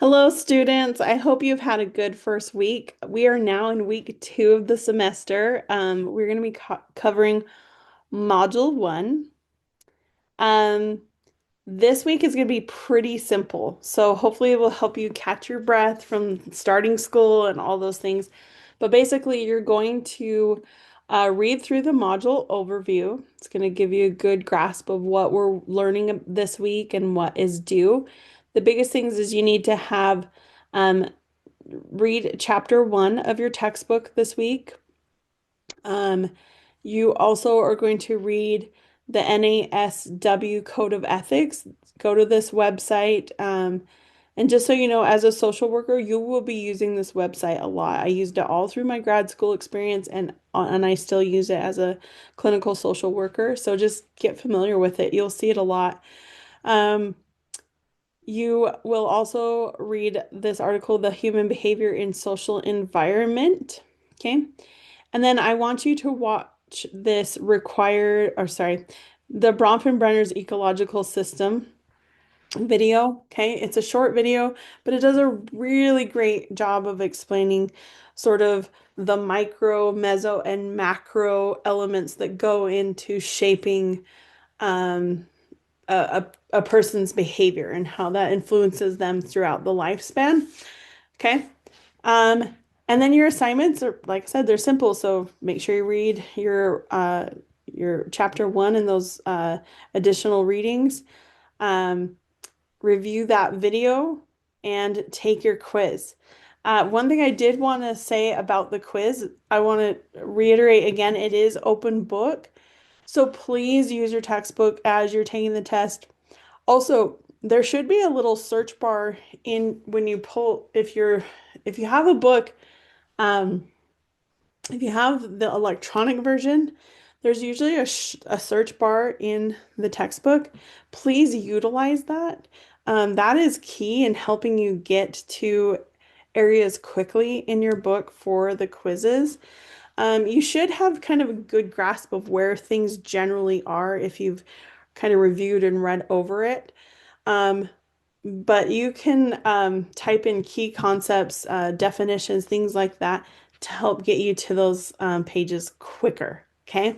Hello, students. I hope you've had a good first week. We are now in week 2 of the semester. We're going to be covering Module 1. Um, this week is going to be pretty simple, so hopefully it will help you catch your breath from starting school and all those things. But basically, you're going to read through the module overview. It's going to give you a good grasp of what we're learning this week and what is due. The biggest things is you need to have um, read chapter 1 of your textbook this week. Um, you also are going to read the NASW Code of Ethics. Go to this website. And just so you know, as a social worker, you will be using this website a lot. I used it all through my grad school experience and I still use it as a clinical social worker. So just get familiar with it. You'll see it a lot. Um, you will also read this article, The Human Behavior in Social Environment. Okay. And then I want you to watch this the Bronfenbrenner's Ecological System video. Okay. It's a short video, but it does a really great job of explaining sort of the micro, meso, and macro elements that go into shaping um, a person's behavior and how that influences them throughout the lifespan. Okay. Um, and then your assignments are, like I said, they're simple. So make sure you read your chapter 1 and those additional readings. Um, review that video and take your quiz. One thing I did want to say about the quiz, I want to reiterate again, it is open book. So please use your textbook as you're taking the test. Also, there should be a little search bar in when you pull if you have a book, um, if you have the electronic version, there's usually a search bar in the textbook. Please utilize that. That is key in helping you get to areas quickly in your book for the quizzes. You should have kind of a good grasp of where things generally are if you've kind of reviewed and read over it. Um, but you can type in key concepts, definitions, things like that to help get you to those pages quicker. Okay.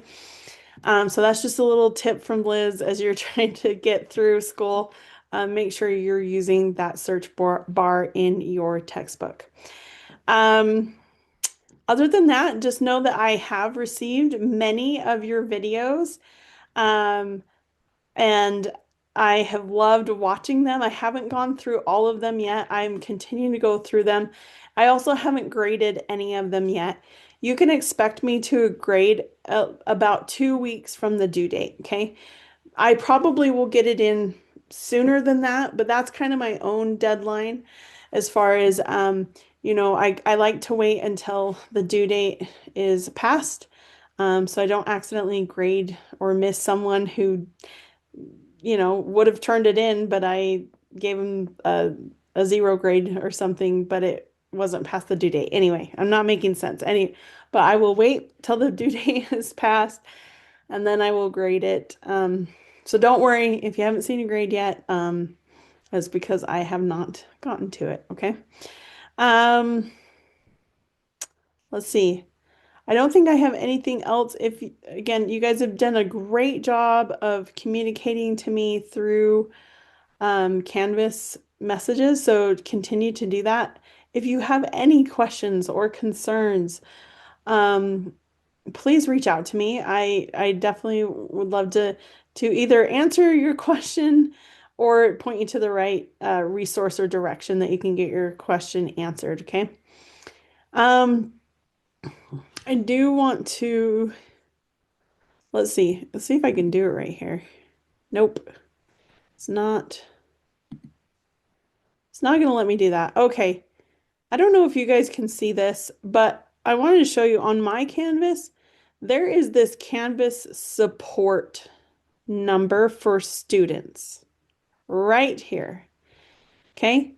So that's just a little tip from Liz as you're trying to get through school. Make sure you're using that search bar in your textbook. Um, Other than that, just know that I have received many of your videos. Um, and I have loved watching them. I haven't gone through all of them yet. I'm continuing to go through them. I also haven't graded any of them yet. You can expect me to grade about 2 weeks from the due date, okay? I probably will get it in sooner than that, but that's kind of my own deadline as far as I like to wait until the due date is passed. So I don't accidentally grade or miss someone who would have turned it in, but I gave him a zero grade or something, but it wasn't past the due date. Anyway, I'm not making sense. But I will wait till the due date is passed and then I will grade it. So don't worry if you haven't seen a grade yet. That's because I have not gotten to it. Okay. Um, let's see. I don't think I have anything else. If, again, you guys have done a great job of communicating to me through Canvas messages, so continue to do that. If you have any questions or concerns, um, please reach out to me. I definitely would love to either answer your question or point you to the right resource or direction that you can get your question answered, okay? Um, I do want to, let's see if I can do it right here. Nope, it's not, it's not gonna let me do that. Okay. I don't know if you guys can see this, but I wanted to show you on my Canvas, there is this Canvas support number for students right here. Okay.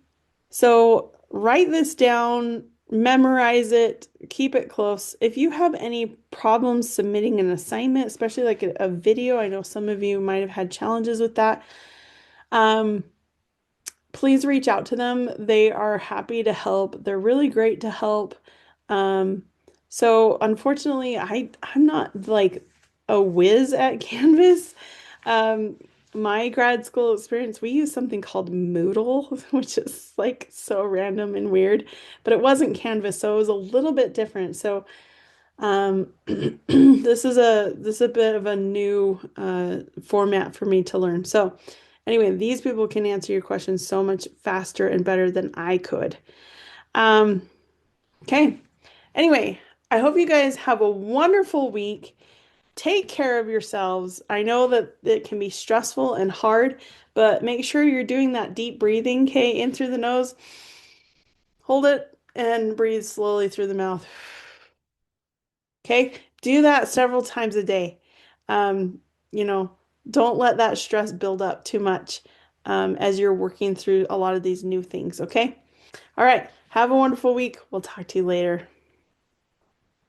So write this down, memorize it, keep it close. If you have any problems submitting an assignment, especially like a video, I know some of you might have had challenges with that. Um, please reach out to them. They are happy to help. They're really great to help. Um, so unfortunately, I'm not like a whiz at Canvas. Um, my grad school experience, we used something called Moodle, which is like so random and weird, but it wasn't Canvas, so it was a little bit different. So this is a bit of a new format for me to learn. So anyway, these people can answer your questions so much faster and better than I could. Um, okay. Anyway, I hope you guys have a wonderful week. Take care of yourselves. I know that it can be stressful and hard, but make sure you're doing that deep breathing, okay, in through the nose. Hold it and breathe slowly through the mouth. Okay, do that several times a day. Um, you know, don't let that stress build up too much as you're working through a lot of these new things, okay? All right, have a wonderful week. We'll talk to you later.